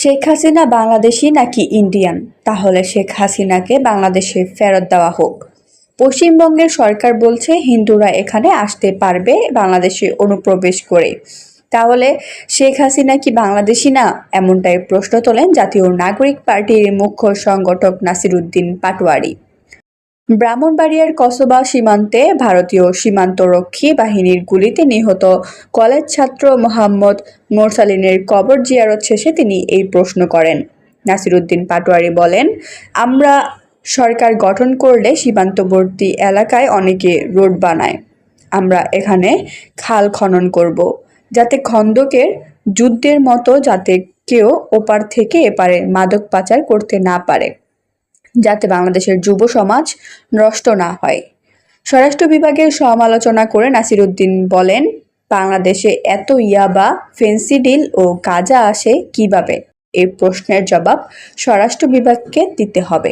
শেখ হাসিনা বাংলাদেশি নাকি ইন্ডিয়ান? তাহলে শেখ হাসিনাকে বাংলাদেশে ফেরত দেওয়া হোক। পশ্চিমবঙ্গের সরকার বলছে হিন্দুরা এখানে আসতে পারবে বাংলাদেশে অনুপ্রবেশ করে। তাহলে শেখ হাসিনা কি বাংলাদেশি না? এমনটাই প্রশ্ন তোলেন জাতীয় নাগরিক পার্টির মুখ্য সংগঠক নাসিরউদ্দিন পাটোয়ারি। ব্রাহ্মণবাড়িয়ার কসবা সীমান্তে ভারতীয় সীমান্তরক্ষী বাহিনীর গুলিতে নিহত কলেজ ছাত্র মোহাম্মদ মোরসালিনের কবর জিয়ারত শেষে তিনি এই প্রশ্ন করেন। নাসিরউদ্দিন পাটোয়ারি বলেন, আমরা সরকার গঠন করলে সীমান্তবর্তী এলাকায় অনেকে রোড বানায়। আমরা এখানে খাল খনন করব, যাতে খন্দকের যুদ্ধের মতো যাতে কেউ ওপার থেকে এপারে মাদক পাচার করতে না পারে, যাতে বাংলাদেশের যুব সমাজ নষ্ট না হয়। স্বরাষ্ট্র বিভাগের সমালোচনা করে নাসিরউদ্দিন বলেন, বাংলাদেশে এত ইয়াবা, ফেন্সিডিল ও গাঁজা আসে কিভাবে? এই প্রশ্নের জবাব স্বরাষ্ট্র বিভাগকে দিতে হবে।